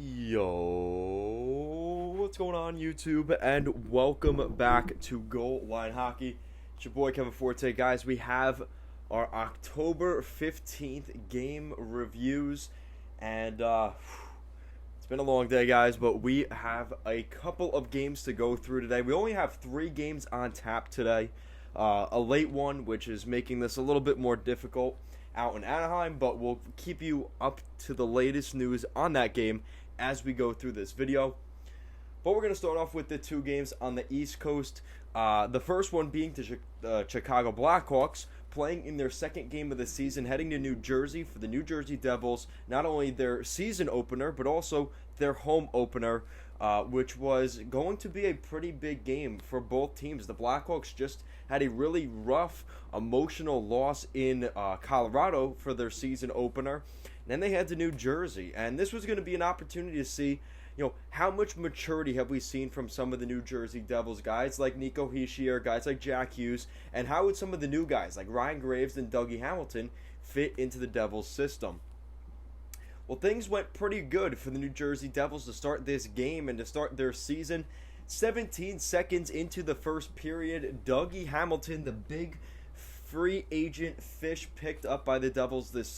Yo, what's going on YouTube? And welcome back to Goal Line Hockey. It's your boy Kevin Forte. Guys, we have our October 15th game reviews. And it's been a long day, guys, but we have a couple of games to go through today. We only have 3 games on tap today. A late one, which is making this a little bit more difficult out in Anaheim, but we'll keep you up to the latest news on that game as we go through this video. But we're going to start off with the 2 games on the East Coast. The first one being the Chicago Blackhawks playing in their second game of the season, heading to New Jersey for the New Jersey Devils, not only their season opener, but also their home opener, which was going to be a pretty big game for both teams. The Blackhawks just had a really rough, emotional loss in Colorado for their season opener. And then they head to New Jersey, and this was going to be an opportunity to see, how much maturity have we seen from some of the New Jersey Devils, guys like Nico Hischier, guys like Jack Hughes, and how would some of the new guys like Ryan Graves and Dougie Hamilton fit into the Devils system? Well, things went pretty good for the New Jersey Devils to start this game and to start their season. 17 seconds into the first period, Dougie Hamilton, the big free agent fish picked up by the Devils this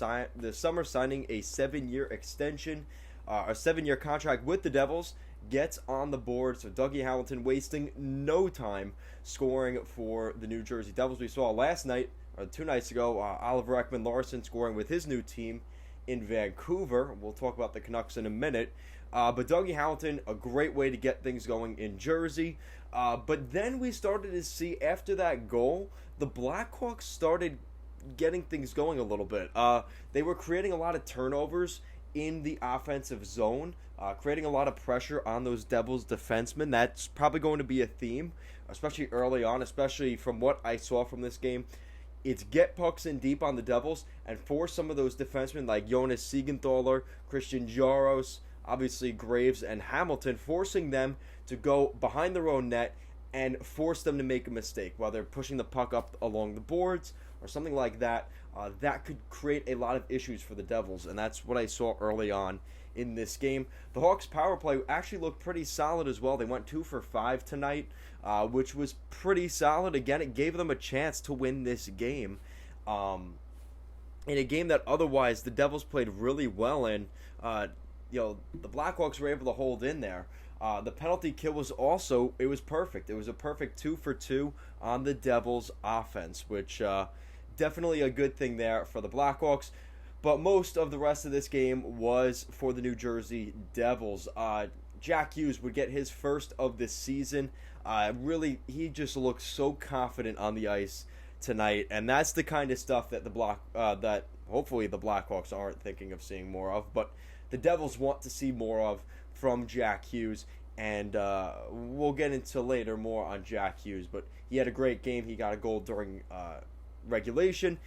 summer, signing a 7-year extension, a 7-year contract with the Devils, gets on the board. So Dougie Hamilton wasting no time scoring for the New Jersey Devils. We saw last night, or 2 nights ago, Oliver Ekman-Larsson scoring with his new team in Vancouver. We'll talk about the Canucks in a minute. But Dougie Hamilton, a great way to get things going in Jersey. But then we started to see, after that goal, the Blackhawks started getting things going a little bit. They were creating a lot of turnovers in the offensive zone, creating a lot of pressure on those Devils defensemen. That's probably going to be a theme, especially early on, especially from what I saw from this game. It's get pucks in deep on the Devils and force some of those defensemen like Jonas Siegenthaler, Christian Jaros, obviously Graves and Hamilton, forcing them to go behind their own net and force them to make a mistake while they're pushing the puck up along the boards or something like that. That could create a lot of issues for the Devils, and that's what I saw early on in this game. The Hawks' power play actually looked pretty solid as well. They went 2 for 5 tonight, which was pretty solid. Again, it gave them a chance to win this game. In a game that otherwise the Devils played really well in, the Blackhawks were able to hold in there. The penalty kill was also, it was perfect. It was a perfect 2 for 2 on the Devils' offense, which definitely a good thing there for the Blackhawks. But most of the rest of this game was for the New Jersey Devils. Jack Hughes would get his first of the season. Really, he just looked so confident on the ice tonight, and that's the kind of stuff that that hopefully the Blackhawks aren't thinking of seeing more of, but the Devils want to see more of from Jack Hughes, and we'll get into later more on Jack Hughes, but he had a great game. He got a goal during regulation.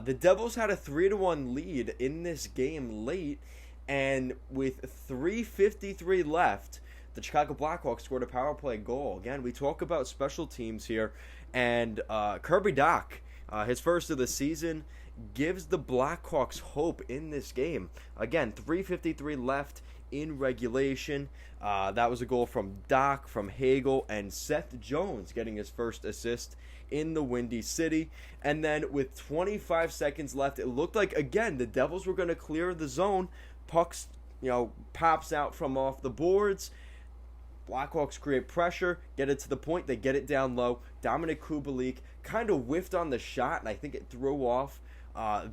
The Devils had a 3-1 lead in this game late, and with 3:53 left, the Chicago Blackhawks scored a power play goal. Again, we talk about special teams here, and Kirby Dach, his first of the season, gives the Blackhawks hope in this game. Again, 3:53 left in regulation. That was a goal from Dach, from Hagel, and Seth Jones getting his first assist in the Windy City. And then with 25 seconds left, it looked like, again, the Devils were going to clear the zone. Pucks, pops out from off the boards. Blackhawks create pressure, get it to the point, they get it down low. Dominic Kubalik kind of whiffed on the shot, and I think it threw off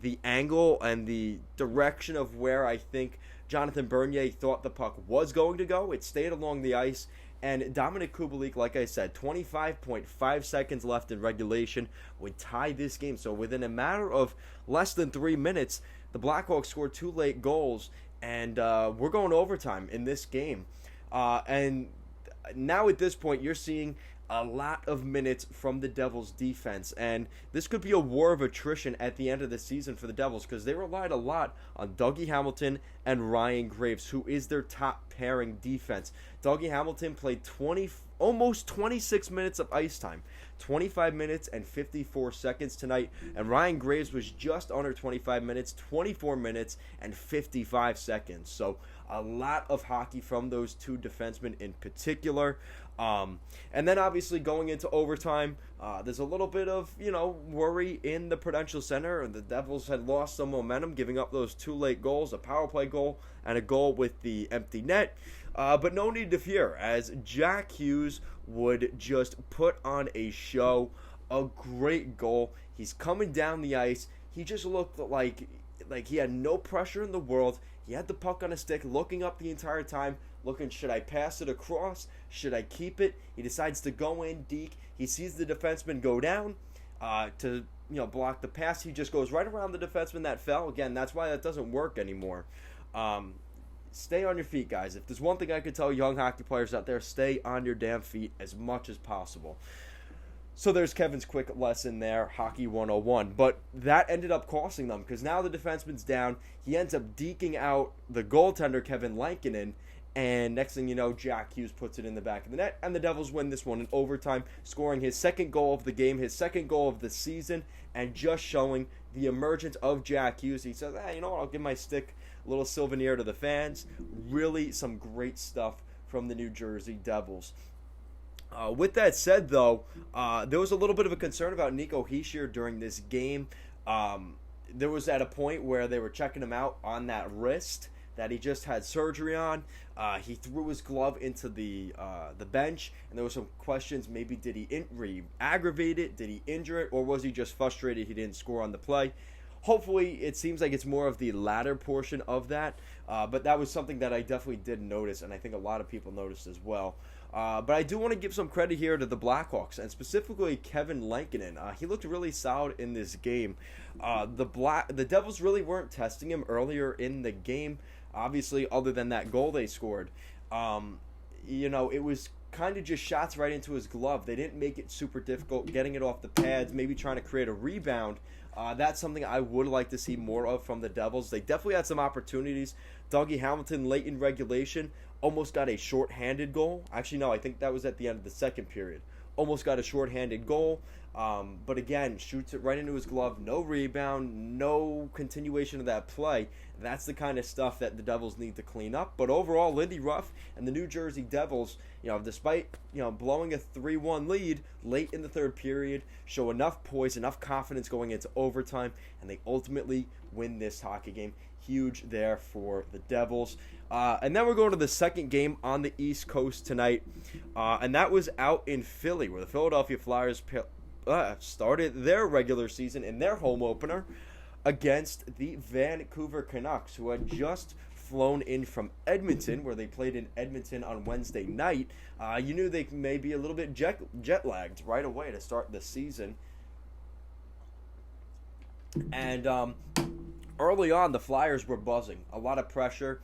the angle and the direction of where I think Jonathan Bernier thought the puck was going to go. It stayed along the ice, and Dominic Kubalik, like I said, 25.5 seconds left in regulation, would tie this game. So within a matter of less than 3 minutes, the Blackhawks scored 2 late goals, and we're going to overtime in this game. And now at this point, you're seeing a lot of minutes from the Devils defense, and this could be a war of attrition at the end of the season for the Devils, because they relied a lot on Dougie Hamilton and Ryan Graves, who is their top pairing defense. Dougie Hamilton played almost 26 minutes of ice time, 25 minutes and 54 seconds tonight, and Ryan Graves was just under 25 minutes, 24 minutes and 55 seconds. So A lot of hockey from those two defensemen in particular. And then obviously going into overtime, there's a little bit of, worry in the Prudential Center. The Devils had lost some momentum, giving up those two late goals, a power play goal and a goal with the empty net. But no need to fear, as Jack Hughes would just put on a show. A great goal. He's coming down the ice. He just looked like he had no pressure in the world. He had the puck on his stick, looking up the entire time, looking, should I pass it across? Should I keep it? He decides to go in, deke. He sees the defenseman go down to block the pass. He just goes right around the defenseman that fell. Again, that's why that doesn't work anymore. Stay on your feet, guys. If there's one thing I could tell young hockey players out there, stay on your damn feet as much as possible. So there's Kevin's quick lesson there, Hockey 101. But that ended up costing them, because now the defenseman's down. He ends up deking out the goaltender, Kevin Lankinen, and next thing you know, Jack Hughes puts it in the back of the net, and the Devils win this one in overtime, scoring his second goal of the game, his second goal of the season, and just showing the emergence of Jack Hughes. He says, I'll give my stick a little souvenir to the fans. Really some great stuff from the New Jersey Devils. With that said, though, there was a little bit of a concern about Nico Hischier during this game. There was at a point where they were checking him out on that wrist that he just had surgery on. He threw his glove into the bench, and there were some questions. Maybe did he aggravate it? Did he injure it? Or was he just frustrated he didn't score on the play? Hopefully, it seems like it's more of the latter portion of that. But that was something that I definitely did notice, and I think a lot of people noticed as well. But I do want to give some credit here to the Blackhawks, and specifically Kevin Lankinen. He looked really solid in this game. The Devils really weren't testing him earlier in the game, obviously, other than that goal they scored. It was kind of just shots right into his glove. They didn't make it super difficult, getting it off the pads, maybe trying to create a rebound. That's something I would like to see more of from the Devils. They definitely had some opportunities. Dougie Hamilton, late in regulation, almost got a shorthanded goal. Actually, no, I think that was at the end of the second period. Almost got a shorthanded goal. But again, shoots it right into his glove. No rebound, no continuation of that play. That's the kind of stuff that the Devils need to clean up. But overall, Lindy Ruff and the New Jersey Devils, despite blowing a 3-1 lead late in the third period, show enough poise, enough confidence going into overtime, and they ultimately win this hockey game. Huge there for the Devils. And then we're going to the second game on the East Coast tonight, and that was out in Philly, where the Philadelphia Flyers started their regular season in their home opener against the Vancouver Canucks, who had just flown in from Edmonton, where they played in Edmonton on Wednesday night. You knew they may be a little bit jet-lagged right away to start the season. And early on, the Flyers were buzzing. A lot of pressure.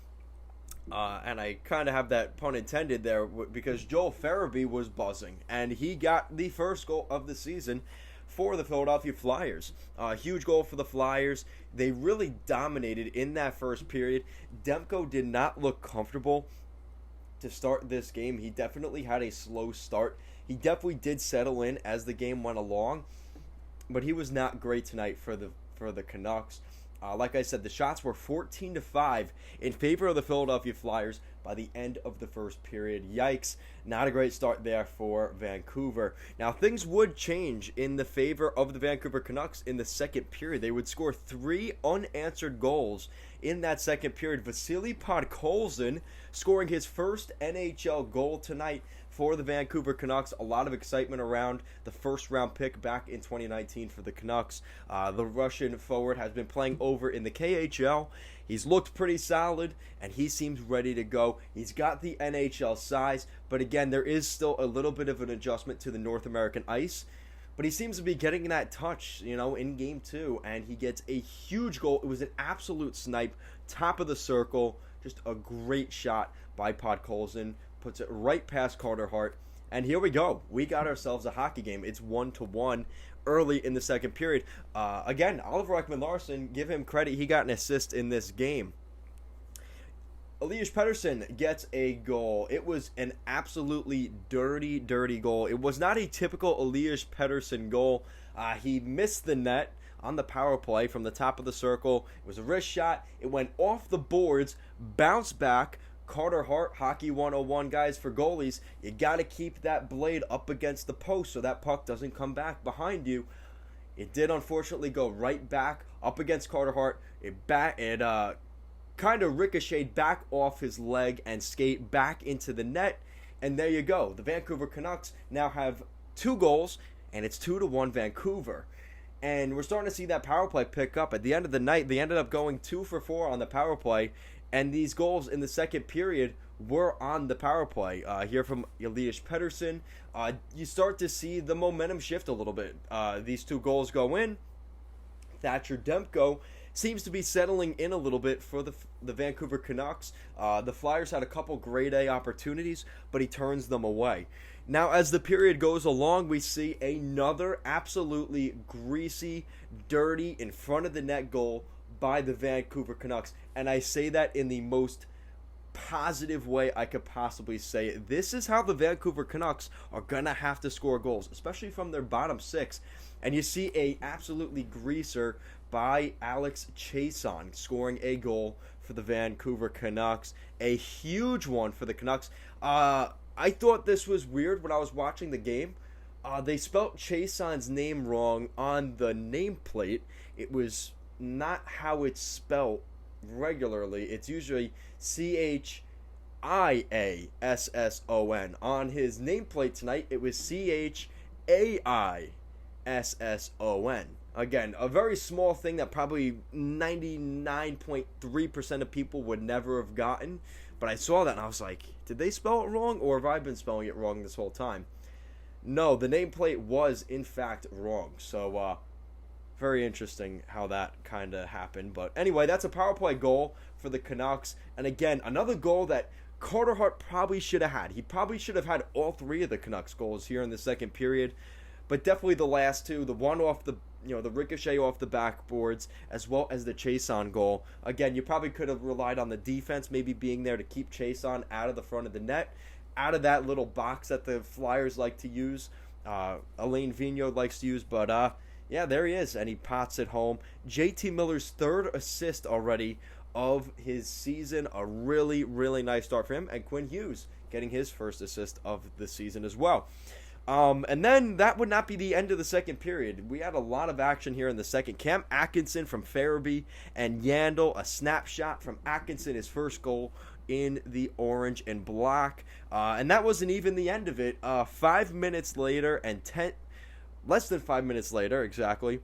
And I kind of have that pun intended there, because Joel Farabee was buzzing, and he got the first goal of the season for the Philadelphia Flyers. Huge goal for the Flyers. They really dominated in that first period. Demko did not look comfortable to start this game. He definitely had a slow start. He definitely did settle in as the game went along, but he was not great tonight for the Canucks. Like I said, the shots were 14-5 in favor of the Philadelphia Flyers by the end of the first period. Yikes, not a great start there for Vancouver. Now, things would change in the favor of the Vancouver Canucks in the second period. They would score 3 unanswered goals in that second period. Vasily Podkolzin scoring his first NHL goal tonight for the Vancouver Canucks. A lot of excitement around the first-round pick back in 2019 for the Canucks. The Russian forward has been playing over in the KHL. He's looked pretty solid, and he seems ready to go. He's got the NHL size, but again, there is still a little bit of an adjustment to the North American ice. But he seems to be getting that touch, in Game 2, and he gets a huge goal. It was an absolute snipe, top of the circle, just a great shot by Podkolzin. Puts it right past Carter Hart, and here we go. We got ourselves a hockey game. It's 1-1 early in the second period. Again, Oliver Ekman-Larsson, give him credit. He got an assist in this game. Elias Pettersson gets a goal. It was an absolutely dirty goal. It was not a typical Elias Pettersson goal. He missed the net, on the power play from the top of the circle. It was a wrist shot. It went off the boards, bounced back. Carter Hart, Hockey 101, guys, for goalies, you got to keep that blade up against the post so that puck doesn't come back behind you. It did unfortunately go right back up against Carter Hart. It kind of ricocheted back off his leg and skate back into the net. And there you go. The Vancouver Canucks now have 2 goals, and it's 2-1 Vancouver. And we're starting to see that power play pick up. At the end of the night, they ended up going 2 for 4 on the power play. And these goals in the second period were on the power play. Here from Elias Pettersson, you start to see the momentum shift a little bit. These 2 goals go in. Thatcher Demko seems to be settling in a little bit for the Vancouver Canucks. The Flyers had a couple grade A opportunities, but he turns them away. Now, as the period goes along, we see another absolutely greasy, dirty, in front of the net goal by the Vancouver Canucks. And I say that in the most positive way I could possibly say it. This is how the Vancouver Canucks are going to have to score goals, especially from their bottom 6. And you see a absolutely greaser by Alex Chiasson scoring a goal for the Vancouver Canucks. A huge one for the Canucks. I thought this was weird when I was watching the game. They spelt Chiasson's name wrong on the nameplate. It was not how it's spelled regularly. It's usually Chiasson. On his nameplate tonight, it was Chaisson. Again, a very small thing that probably 99.3% of people would never have gotten. But I saw that and I was like, did they spell it wrong, or have I been spelling it wrong this whole time? No, the nameplate was in fact wrong. So, very interesting how that kind of happened. But anyway, that's a power play goal for the Canucks. And again, another goal that Carter Hart probably should have had. He probably should have had all 3 of the Canucks goals here in the second period. But definitely the last 2, the one off the ricochet off the backboards, as well as the Chiasson goal. Again, you probably could have relied on the defense maybe being there to keep Chiasson out of the front of the net, out of that little box that the Flyers like to use, Alain Vigneault likes to use. But yeah, there he is, and he pots it home. JT Miller's 3rd assist already of his season. A really, really nice start for him. And Quinn Hughes getting his 1st assist of the season as well. And then that would not be the end of the second period. We had a lot of action here in the second. Cam Atkinson from Farabee and Yandel, a snapshot from Atkinson, his first goal in the orange and black. And that wasn't even the end of it. 5 minutes later and less than 5 minutes later, exactly,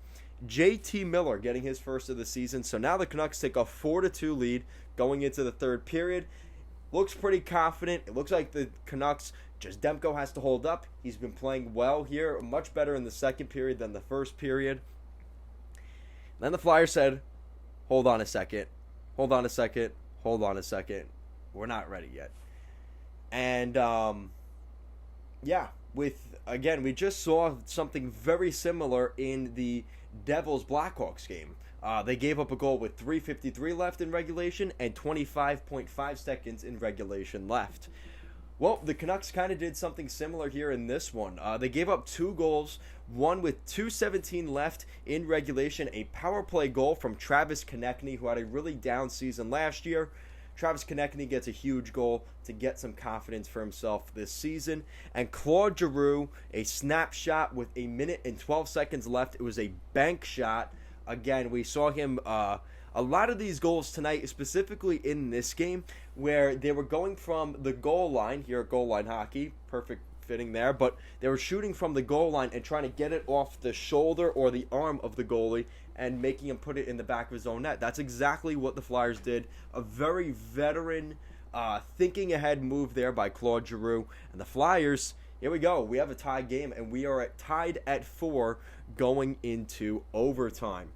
JT Miller getting his first of the season. So now the Canucks take a 4-2 lead going into the third period. Looks pretty confident. It looks like the Canucks, just Demko has to hold up. He's been playing well here, much better in the second period than the first period. Then the Flyers said, hold on a second. We're not ready yet. And, yeah, we just saw something very similar in the Devils Blackhawks game. They gave up a goal with 3:53 left in regulation and 25.5 seconds in regulation left. Well, the Canucks kind of did something similar here in this one. They gave up 2 goals, one with 2:17 left in regulation, a power play goal from Travis Konechny, who had a really down season last year. Travis Konechny gets a huge goal to get some confidence for himself this season. And Claude Giroux, a snapshot with 1 minute and 12 seconds left. It was a bank shot. Again, we saw him a lot of these goals tonight, specifically in this game, where they were going from the goal line, here at Goal Line Hockey, perfect fitting there, but they were shooting from the goal line and trying to get it off the shoulder or the arm of the goalie and making him put it in the back of his own net. That's exactly what the Flyers did. A very veteran, thinking ahead move there by Claude Giroux. And the Flyers, here we go. We have a tied game, and we are tied at 4 going into overtime.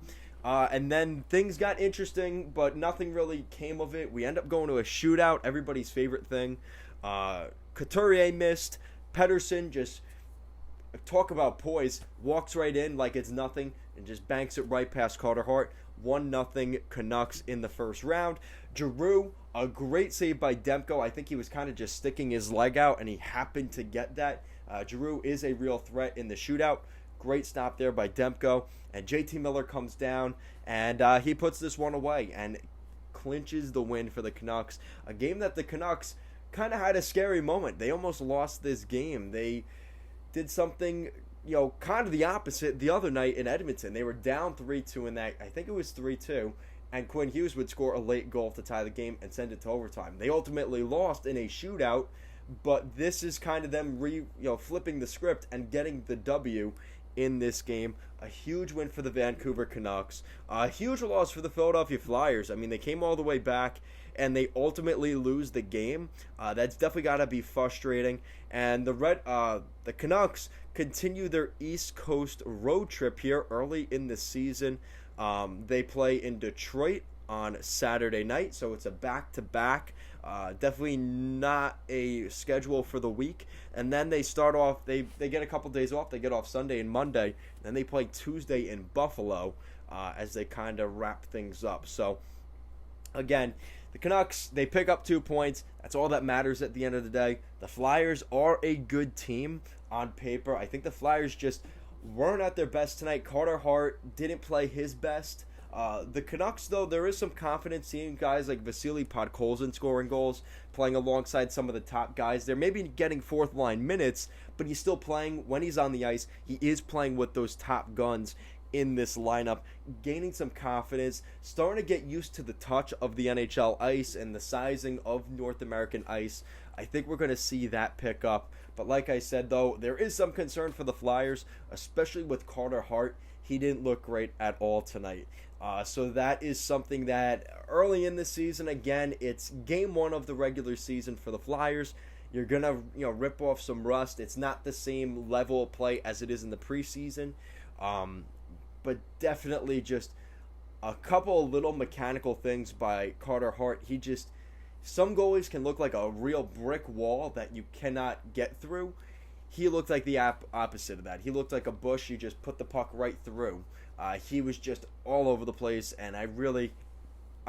And then things got interesting, but nothing really came of it. We end up going to a shootout, everybody's favorite thing. Couturier missed. Pettersson, just talk about poise, walks right in like it's nothing and just banks it right past Carter Hart. 1-0 Canucks in the first round. Giroux, a great save by Demko. I think he was kind of just sticking his leg out, and he happened to get that. Giroux is a real threat in the shootout. Great stop there by Demko. And JT Miller comes down, and he puts this one away and clinches the win for the Canucks. A game that the Canucks kind of had a scary moment. They almost lost this game. They did something, kind of the opposite the other night in Edmonton. They were down 3-2 in that. I think it was 3-2. And Quinn Hughes would score a late goal to tie the game and send it to overtime. They ultimately lost in a shootout, but this is kind of them flipping the script and getting the W in this game. A huge win for the Vancouver Canucks. A huge loss for the Philadelphia Flyers. I mean, they came all the way back, and they ultimately lose the game. That's definitely got to be frustrating. And the Canucks continue their East Coast road trip here early in the season. They play in Detroit on Saturday night, so it's a back-to-back. Definitely not a schedule for the week. And then they start off, they get a couple days off. They get off Sunday and Monday. Then they play Tuesday in Buffalo as they kind of wrap things up. So, again, the Canucks, they pick up 2 points. That's all that matters at the end of the day. The Flyers are a good team on paper. I think the Flyers just weren't at their best tonight. Carter Hart didn't play his best. The Canucks, though, there is some confidence seeing guys like Vasily Podkolzin scoring goals, playing alongside some of the top guys. They're maybe getting fourth-line minutes, but he's still playing. When he's on the ice, he is playing with those top guns in this lineup, gaining some confidence, starting to get used to the touch of the NHL ice and the sizing of North American ice. I think we're going to see that pick up. But like I said, though, there is some concern for the Flyers, especially with Carter Hart. He didn't look great at all tonight. So that is something that early in the season, again, it's game 1 of the regular season for the Flyers. You're going to rip off some rust. It's not the same level of play as it is in the preseason. But definitely just a couple of little mechanical things by Carter Hart. Some goalies can look like a real brick wall that you cannot get through. He looked like the opposite of that. He looked like a bush you just put the puck right through. He was just all over the place, and I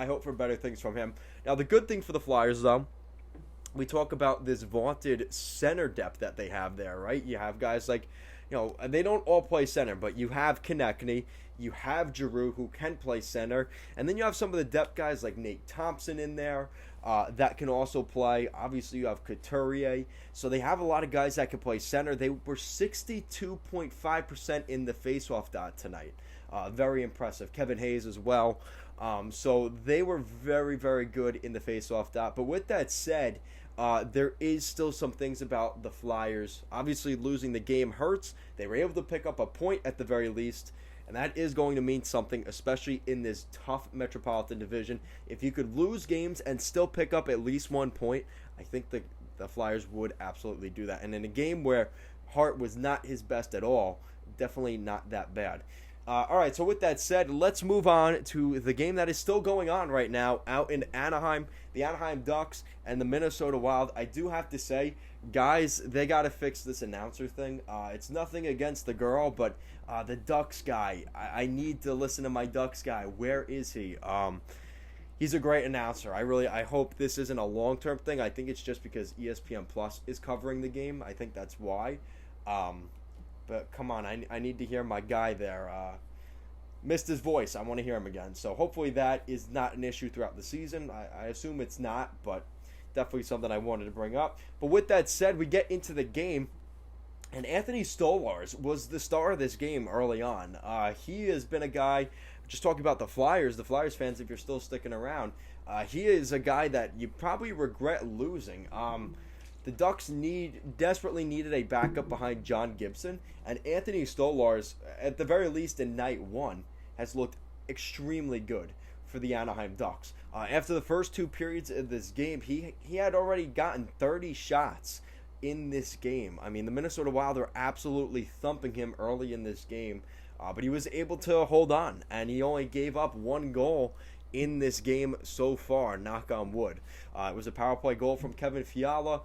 hope for better things from him. Now, the good thing for the Flyers, though, we talk about this vaunted center depth that they have there, right? You have guys like, they don't all play center, but you have Konechny, you have Giroux, who can play center, and then you have some of the depth guys like Nate Thompson in there that can also play. Obviously, you have Couturier, so they have a lot of guys that can play center. They were 62.5% in the faceoff dot tonight. Very impressive. Kevin Hayes as well. So they were very, very good in the faceoff dot. But with that said, there is still some things about the Flyers. Obviously, losing the game hurts. They were able to pick up a point at the very least, and that is going to mean something, especially in this tough Metropolitan Division. If you could lose games and still pick up at least 1 point, I think the Flyers would absolutely do that. And in a game where Hart was not his best at all, definitely not that bad. All right, so with that said, let's move on to the game that is still going on right now out in Anaheim. The Anaheim Ducks and the Minnesota Wild. I do have to say, guys, they got to fix this announcer thing. It's nothing against the girl, but the Ducks guy, I need to listen to my Ducks guy. Where is he? He's a great announcer. I hope this isn't a long-term thing. I think it's just because ESPN Plus is covering the game. I think that's why. But come on, I need to hear my guy there. Missed his voice. I want to hear him again. So hopefully that is not an issue throughout the season. I assume it's not, but definitely something I wanted to bring up. But with that said, we get into the game, and Anthony Stolarz was the star of this game early on. He has been a guy, just talking about the Flyers fans, if you're still sticking around, he is a guy that you probably regret losing. The Ducks desperately needed a backup behind John Gibson, and Anthony Stolarz, at the very least in night 1, has looked extremely good for the Anaheim Ducks. After the first 2 periods of this game, he had already gotten 30 shots in this game. I mean, the Minnesota Wild are absolutely thumping him early in this game, but he was able to hold on, and he only gave up 1 goal in this game so far, knock on wood. It was a power play goal from Kevin Fiala.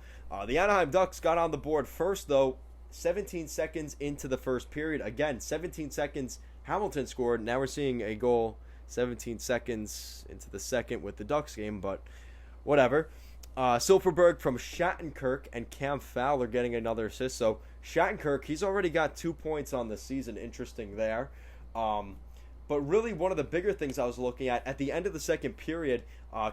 The Anaheim Ducks got on the board first, though, 17 seconds into the first period. Again, 17 seconds, Hamilton scored. Now we're seeing a goal 17 seconds into the second with the Ducks game, but whatever. Silverberg from Shattenkirk and Cam Fowler getting another assist. So Shattenkirk, he's already got 2 points on the season. Interesting there. But really, one of the bigger things I was looking at the end of the second period,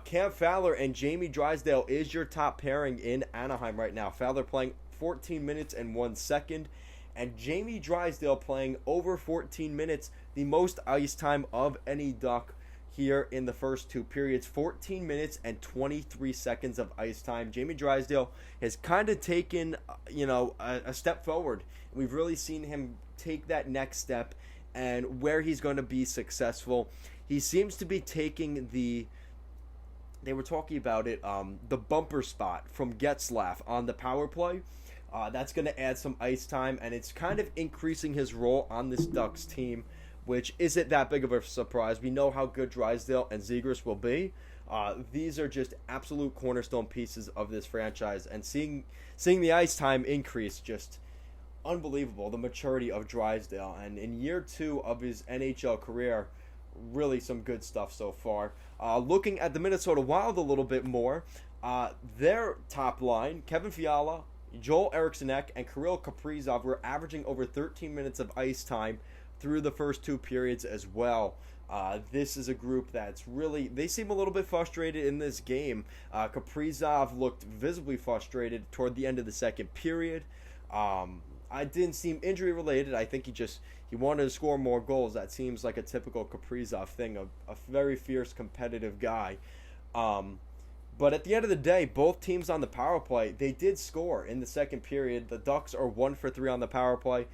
Cam Fowler and Jamie Drysdale is your top pairing in Anaheim right now. Fowler playing 14 minutes and 1 second, and Jamie Drysdale playing over 14 minutes, the most ice time of any Duck here in the first 2 periods. 14 minutes and 23 seconds of ice time. Jamie Drysdale has kind of taken, a step forward. We've really seen him take that next step and where he's going to be successful. He seems to be taking they were talking about it, the bumper spot from Getzlaf on the power play. That's going to add some ice time, and it's kind of increasing his role on this Ducks team, which isn't that big of a surprise. We know how good Drysdale and Zegras will be. These are just absolute cornerstone pieces of this franchise, and seeing the ice time increase, just unbelievable. The maturity of Drysdale, and in year 2 of his NHL career, really some good stuff so far. Looking at the Minnesota Wild a little bit more, their top line, Kevin Fiala, Joel Eriksson-Ek, and Kirill Kaprizov were averaging over 13 minutes of ice time through the first 2 periods as well. This is a group that's really, they seem a little bit frustrated in this game. Kaprizov looked visibly frustrated toward the end of the second period. I didn't seem injury related. I think he wanted to score more goals. That seems like a typical Kaprizov thing, a very fierce competitive guy. But at the end of the day, both teams on the power play, they did score in the second period. The Ducks are 1 for 3 on the power play,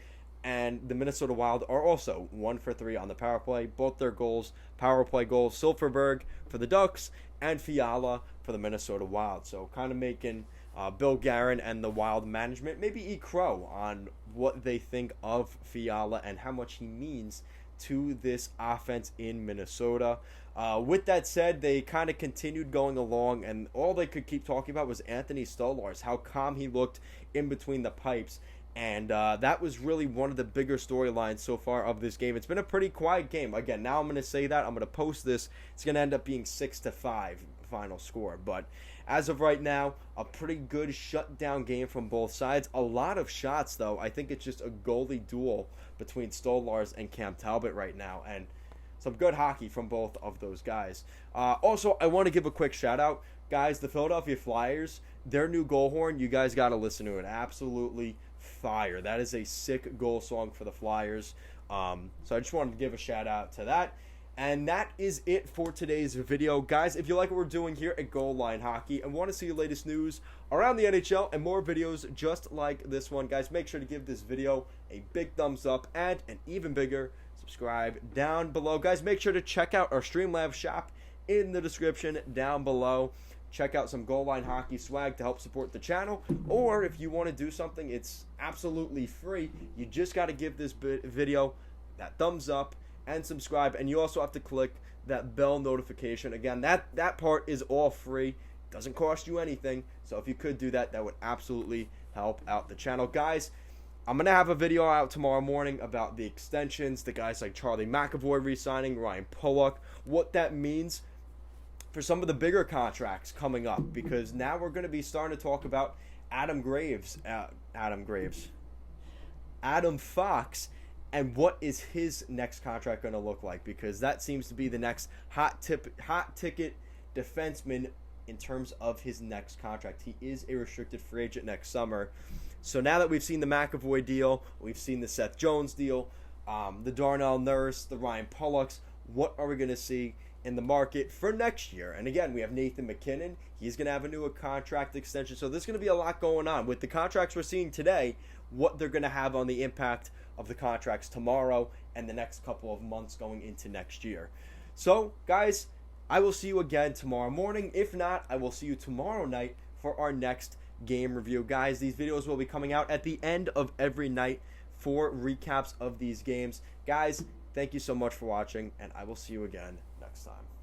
and the Minnesota Wild are also 1 for 3 on the power play. Both their goals, power play goals, Silverberg for the Ducks and Fiala for the Minnesota Wild. So kind of making Bill Guerin and the Wild management maybe eat crow on what they think of Fiala and how much he means to this offense in Minnesota. With that said, they kind of continued going along, and all they could keep talking about was Anthony Stolarz, how calm he looked in between the pipes. And that was really one of the bigger storylines so far of this game. It's been a pretty quiet game. Again, now I'm going to say that. I'm going to post this. It's going to end up being 6-5 final score. But as of right now, a pretty good shutdown game from both sides. A lot of shots, though. I think it's just a goalie duel between Stolarz and Cam Talbot right now. And some good hockey from both of those guys. Also, I want to give a quick shout-out. Guys, the Philadelphia Flyers, their new goal horn, you guys got to listen to it. Absolutely fire. That is a sick goal song for the Flyers. So I just wanted to give a shout-out to that. And that is it for today's video. Guys, if you like what we're doing here at Goal Line Hockey and want to see the latest news around the NHL and more videos just like this one, guys, make sure to give this video a big thumbs up and an even bigger subscribe down below. Guys, make sure to check out our Streamlabs shop in the description down below. Check out some Goal Line Hockey swag to help support the channel. Or if you want to do something, it's absolutely free. You just got to give this video that thumbs up and subscribe, and you also have to click that bell notification. Again, that part is all free. Doesn't cost you anything. So if you could do that, that would absolutely help out the channel. Guys, I'm going to have a video out tomorrow morning about the extensions, the guys like Charlie McAvoy re-signing, Ryan Pulock, what that means for some of the bigger contracts coming up, because now we're going to be starting to talk about Adam Fox, and what is his next contract going to look like, because that seems to be the next hot ticket defenseman in terms of his next contract. He is a restricted free agent next summer. So now that we've seen the McAvoy deal, we've seen the Seth Jones deal, the Darnell Nurse, the Ryan Pullocks, what are we going to see in the market for next year? And again, we have Nathan McKinnon. He's going to have a new contract extension. So there's going to be a lot going on with the contracts we're seeing today, what they're going to have on the impact of the contracts tomorrow and the next couple of months going into next year. So, guys, I will see you again tomorrow morning. If not, I will see you tomorrow night for our next game review. Guys, these videos will be coming out at the end of every night for recaps of these games. Guys, thank you so much for watching, and I will see you again next time.